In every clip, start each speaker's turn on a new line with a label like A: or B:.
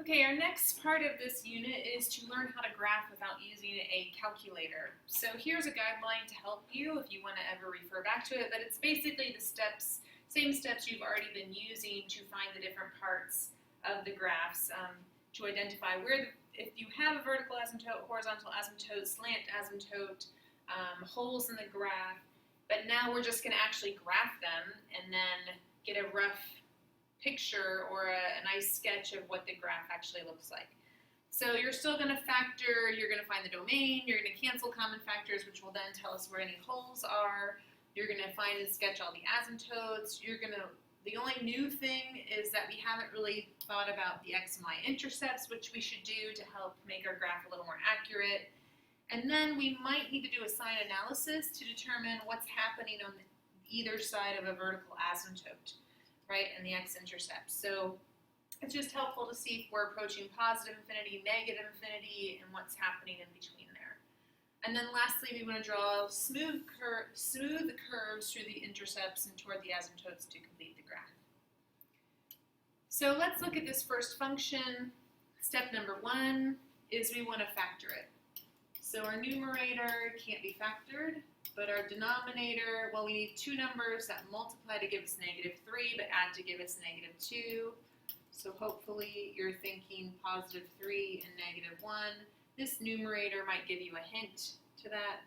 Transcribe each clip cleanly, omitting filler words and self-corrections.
A: Okay, our next part of this unit is to learn how to graph without using a calculator. So here's a guideline to help you if you want to ever refer back to it, but it's basically the steps, same steps you've already been using to find the different parts of the graphs to identify where, if you have a vertical asymptote, horizontal asymptote, slant asymptote, holes in the graph, but now we're just going to actually graph them and then get a rough picture or a nice sketch of what the graph actually looks like. So you're still going to factor, you're going to find the domain, you're going to cancel common factors, which will then tell us where any holes are. You're going to find and sketch all the asymptotes. The only new thing is that we haven't really thought about the x and y intercepts, which we should do to help make our graph a little more accurate. And then we might need to do a sign analysis to determine what's happening on either side of a vertical asymptote, right, and the x-intercept. So it's just helpful to see if we're approaching positive infinity, negative infinity, and what's happening in between there. And then lastly, we want to draw smooth curves through the intercepts and toward the asymptotes to complete the graph. So let's look at this first function. Step number 1 is we want to factor it. So our numerator can't be factored, but our denominator, well, we need two numbers that multiply to give us -3, but add to give us -2. So hopefully you're thinking +3 and -1. This numerator might give you a hint to that.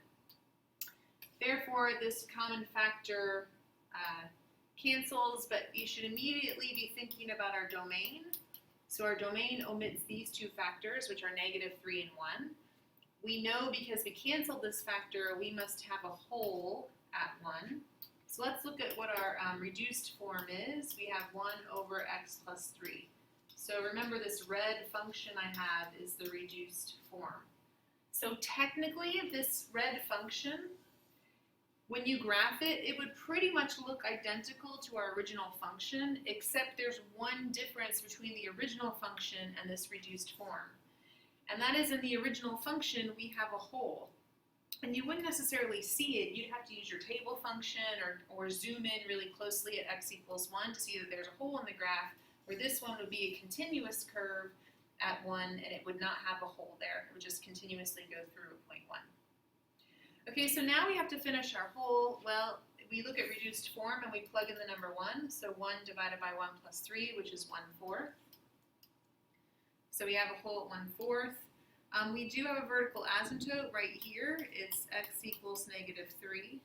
A: Therefore, this common factor cancels, but you should immediately be thinking about our domain. So our domain omits these two factors, which are -3 and 1. We know because we canceled this factor, we must have a hole at 1. So let's look at what our reduced form is. We have 1 over x plus 3. So remember, this red function I have is the reduced form. So technically, this red function, when you graph it, it would pretty much look identical to our original function, except there's one difference between the original function and this reduced form. And that is, in the original function, we have a hole. And you wouldn't necessarily see it. You'd have to use your table function or zoom in really closely at x equals 1 to see that there's a hole in the graph, where this one would be a continuous curve at 1, and it would not have a hole there. It would just continuously go through at point 1. Okay, so now we have to finish our hole. Well, we look at reduced form and we plug in the number 1. So 1 divided by 1 plus 3, which is 1/4. So we have a hole at 1/4. We do have a vertical asymptote right here. It's x equals -3.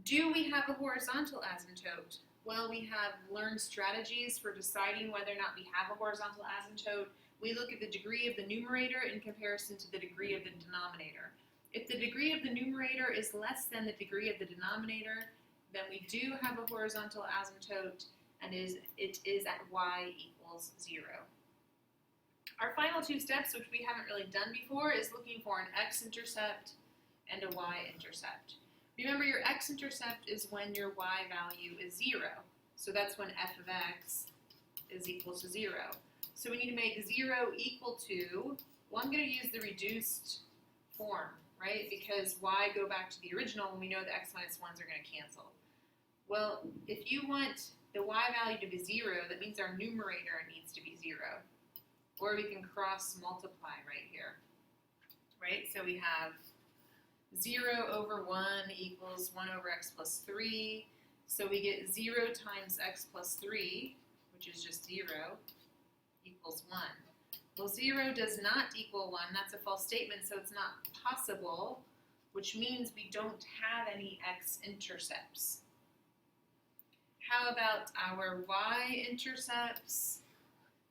A: Do we have a horizontal asymptote? Well, we have learned strategies for deciding whether or not we have a horizontal asymptote. We look at the degree of the numerator in comparison to the degree of the denominator. If the degree of the numerator is less than the degree of the denominator, then we do have a horizontal asymptote, and it is at y equals 0. Our final two steps, which we haven't really done before, is looking for an x-intercept and a y-intercept. Remember, your x-intercept is when your y value is 0. So that's when f of x is equal to 0. So we need to make 0 equal to, well, I'm going to use the reduced form, right? Because y go back to the original when we know the x minus 1s are going to cancel. Well, if you want the y value to be 0, that means our numerator needs to be 0. Or we can cross multiply right here, right? So we have 0 over 1 equals 1 over x plus 3. So we get 0 times x plus 3, which is just 0, equals 1. Well, 0 does not equal 1. That's a false statement, so it's not possible, which means we don't have any x-intercepts. How about our y-intercepts?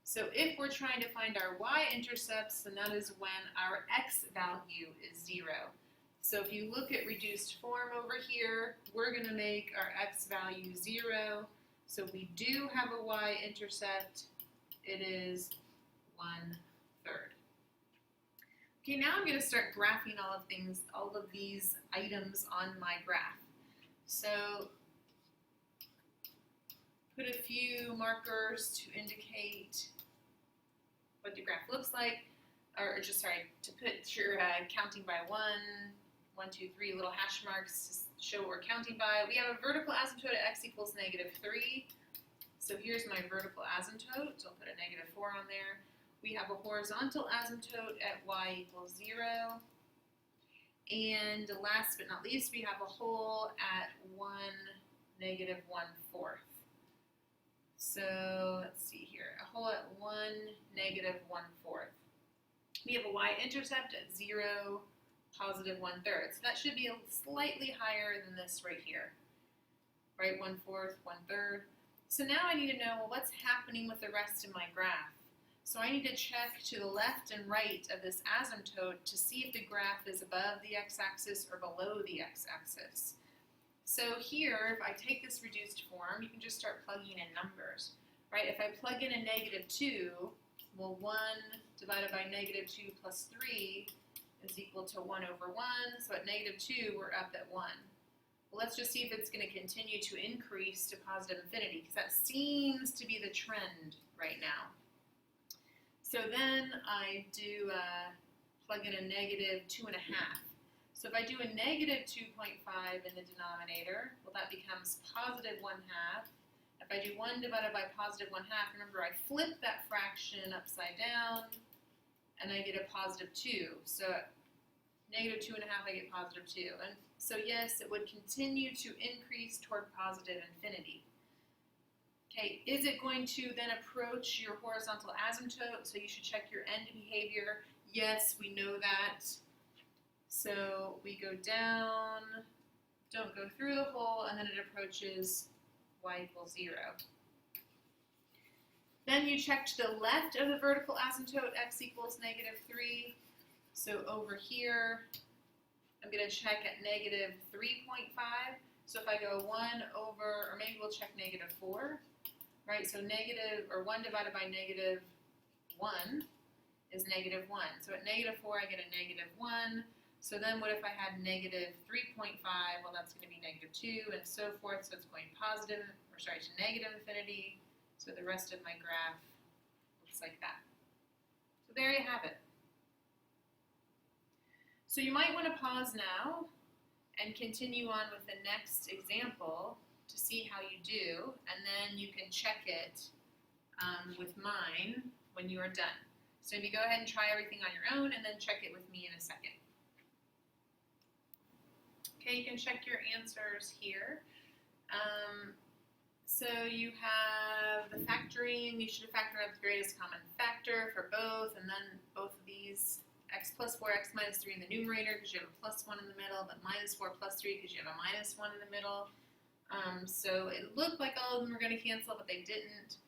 A: So if we're trying to find our y-intercepts, then that is when our x value is 0. So if you look at reduced form over here, we're going to make our x value 0. So we do have a y-intercept. It is 1/3. Okay, now I'm going to start graphing all of these items on my graph. So put a few markers to indicate what the graph looks like, to put your counting by 1, 2, 3 little hash marks to show what we're counting by. We have a vertical asymptote at x equals -3. So here's my vertical asymptote, so I'll put a -4 on there. We have a horizontal asymptote at y equals 0. And last but not least, we have a hole at 1, negative 1/4. So let's see here, a hole at 1, negative 1/4. We have a y-intercept at 0, positive 1/3. So that should be slightly higher than this right here, right? 1/4, 1/3. So now I need to know, well, what's happening with the rest of my graph? So I need to check to the left and right of this asymptote to see if the graph is above the x-axis or below the x-axis. So here, if I take this reduced form, you can just start plugging in numbers, right? If I plug in a negative 2, well, 1 divided by negative 2 plus 3 is equal to 1 over 1. So at negative 2, we're up at 1. Well, let's just see if it's going to continue to increase to positive infinity, because that seems to be the trend right now. So then I do plug in a negative 2.5. So if I do a negative 2.5 in the denominator, well, that becomes positive 1/2. If I do 1 divided by positive 1/2, remember I flip that fraction upside down, and I get a positive 2. So at negative 2.5, I get positive 2. And so yes, it would continue to increase toward positive infinity. Okay, is it going to then approach your horizontal asymptote? So you should check your end behavior. Yes, we know that. So we go down, don't go through the hole, and then it approaches y equals 0. Then you check to the left of the vertical asymptote, x equals negative 3. So over here, I'm going to check at negative 3.5. So if I go 1 over, or maybe we'll check negative 4, right? So negative, or 1 divided by negative 1 is negative 1. So at negative 4, I get a negative 1. So then what if I had negative 3.5? Well, that's going to be negative 2, and so forth. So it's going positive, or sorry, to negative infinity. So the rest of my graph looks like that. So there you have it. So you might want to pause now and continue on with the next example to see how you do, and then you can check it with mine when you are done. So maybe go ahead and try everything on your own, and then check it with me in a second. Okay, you can check your answers here. So you have the factoring. You should factor out the greatest common factor for both, and then both of these, x plus 4, x minus 3 in the numerator because you have a plus 1 in the middle, but minus 4 plus 3 because you have a minus 1 in the middle. So it looked like all of them were going to cancel, but they didn't.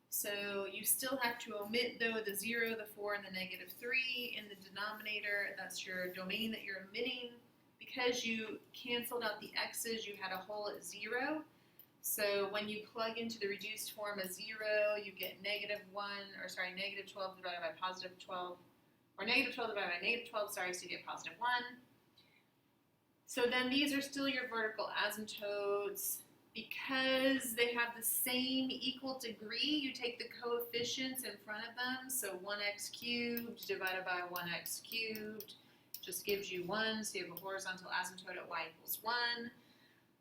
A: So you still have to omit, though, the 0, the 4, and the negative 3 in the denominator. That's your domain that you're omitting. Because you canceled out the x's, you had a hole at 0. So when you plug into the reduced form a 0, you get negative 12 divided by positive 12, or negative 12 divided by negative 12, so you get positive 1. So then these are still your vertical asymptotes. Because they have the same equal degree, you take the coefficients in front of them. So 1x cubed divided by 1x cubed just gives you 1, so you have a horizontal asymptote at y equals 1.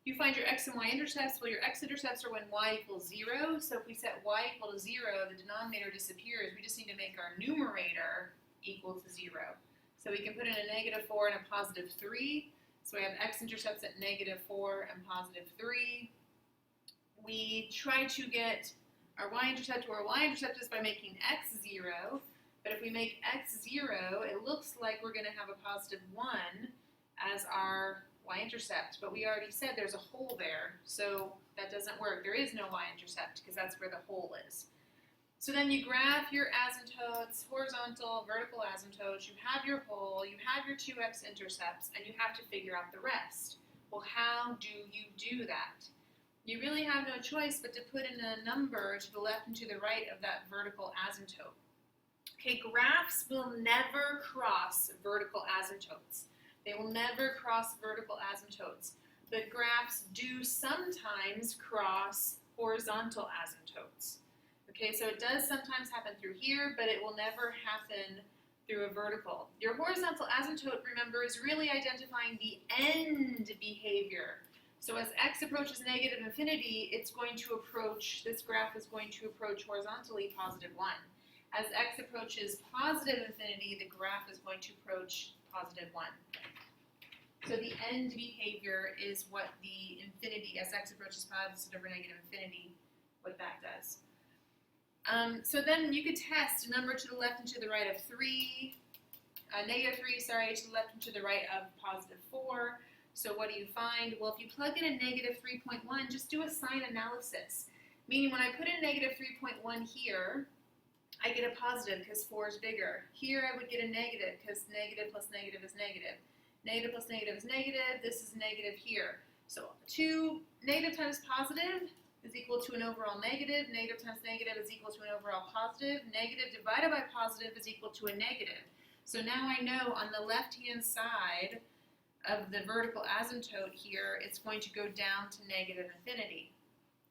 A: You find your x and y intercepts. Well, your x-intercepts are when y equals 0. So if we set y equal to 0, the denominator disappears. We just need to make our numerator equal to 0. So we can put in a negative 4 and a positive 3. So we have x-intercepts at negative 4 and positive 3. We try to get our y-intercept, where our y-intercept is by making x 0. But if we make x 0, it looks like we're going to have a positive 1 as our y-intercept. But we already said there's a hole there, so that doesn't work. There is no y-intercept because that's where the hole is. So then you graph your asymptotes, horizontal, vertical asymptotes. You have your hole, you have your 2x intercepts, and you have to figure out the rest. Well, how do you do that? You really have no choice but to put in a number to the left and to the right of that vertical asymptote. Okay, graphs will never cross vertical asymptotes. They will never cross vertical asymptotes. But graphs do sometimes cross horizontal asymptotes. Okay, so it does sometimes happen through here, but it will never happen through a vertical. Your horizontal asymptote, remember, is really identifying the end behavior. So as x approaches negative infinity, it's going to approach, this graph is going to approach horizontally positive 1. As x approaches positive infinity, the graph is going to approach positive 1. So the end behavior is what the infinity, as x approaches positive or negative infinity, what that does. So then you could test a number to the left and to the right of 3, negative 3, sorry, to the left and to the right of positive 4. So what do you find? Well, if you plug in a negative 3.1, just do a sign analysis. Meaning when I put in negative 3.1 here, I get a positive because 4 is bigger. Here I would get a negative because negative plus negative is negative. Negative plus negative is negative. This is negative here. So negative times positive is equal to an overall negative. Negative times negative is equal to an overall positive. Negative divided by positive is equal to a negative. So now I know on the left-hand side of the vertical asymptote here, it's going to go down to negative infinity.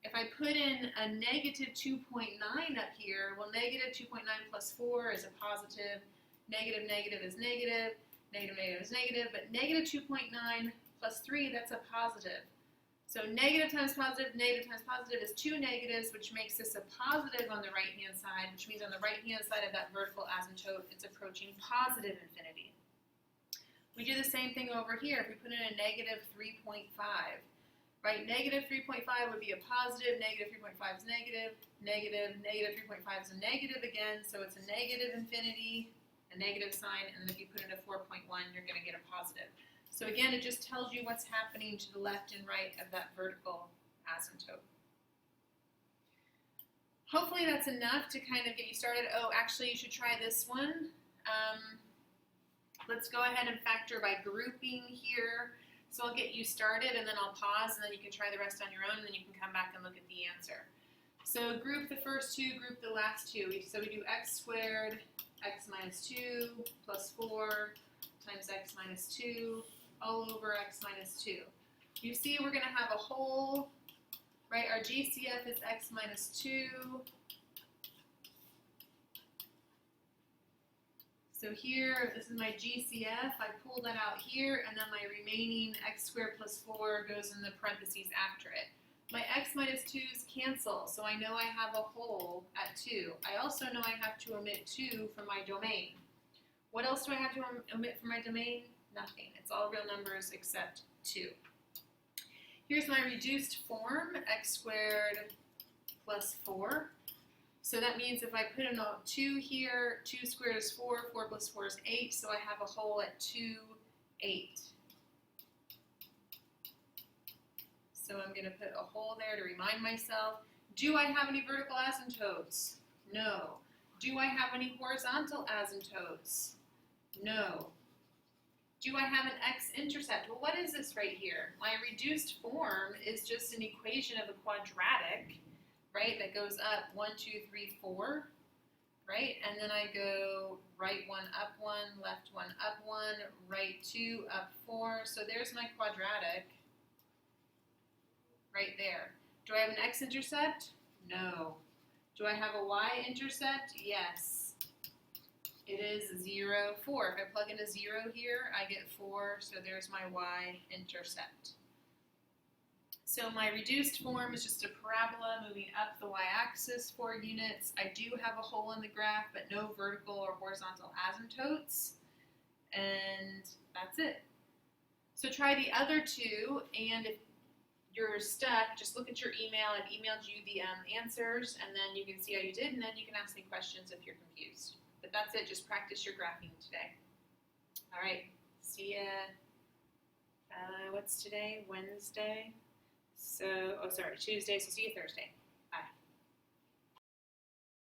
A: If I put in a negative 2.9 up here, well, negative 2.9 plus 4 is a positive. Negative negative is negative. Negative negative is negative. But negative 2.9 plus 3, that's a positive. So negative times positive is 2 negatives, which makes this a positive on the right-hand side, which means on the right-hand side of that vertical asymptote, it's approaching positive infinity. We do the same thing over here. If we put in a negative 3.5, right? Negative 3.5 would be a positive, negative 3.5 is negative, negative 3.5 is a negative again, so it's a negative infinity, a negative sign, and then if you put in a 4.1, you're going to get a positive. So again, it just tells you what's happening to the left and right of that vertical asymptote. Hopefully that's enough to kind of get you started. Oh, actually, you should try this one. Let's go ahead and factor by grouping here. So I'll get you started, and then I'll pause, and then you can try the rest on your own, and then you can come back and look at the answer. So group the first two, group the last two. So we do x squared, x minus 2, plus 4, times x minus 2, all over x minus 2. You see we're going to have a whole, right? Our GCF is x minus 2. So here, this is my GCF. I pull that out here, and then my remaining x squared plus 4 goes in the parentheses after it. My x minus 2's cancel, so I know I have a whole at 2. I also know I have to omit 2 from my domain. What else do I have to omit from my domain? Nothing. It's all real numbers except 2. Here's my reduced form, x squared plus 4. So that means if I put in a 2 here, 2 squared is 4, 4 plus 4 is 8, so I have a whole at 2, 8. So I'm going to put a hole there to remind myself. Do I have any vertical asymptotes? No. Do I have any horizontal asymptotes? No. Do I have an x-intercept? Well, what is this right here? My reduced form is just an equation of a quadratic, right, that goes up 1, 2, 3, 4, right? And then I go right 1, up 1, left 1, up 1, right 2, up 4. So there's my quadratic right there. Do I have an x-intercept? No. Do I have a y-intercept? Yes. It is 0, 4. If I plug in a 0 here, I get 4, so there's my y-intercept. So my reduced form is just a parabola moving up the y-axis 4 units. I do have a hole in the graph, but no vertical or horizontal asymptotes. And that's it. So try the other two, and if you're stuck, just look at your email. I've emailed you the answers, and then you can see how you did, and then you can ask me questions if you're confused. But that's it. Just practice your graphing today. All right. See ya. What's today? Wednesday. So, oh, sorry, Tuesday. So see you Thursday.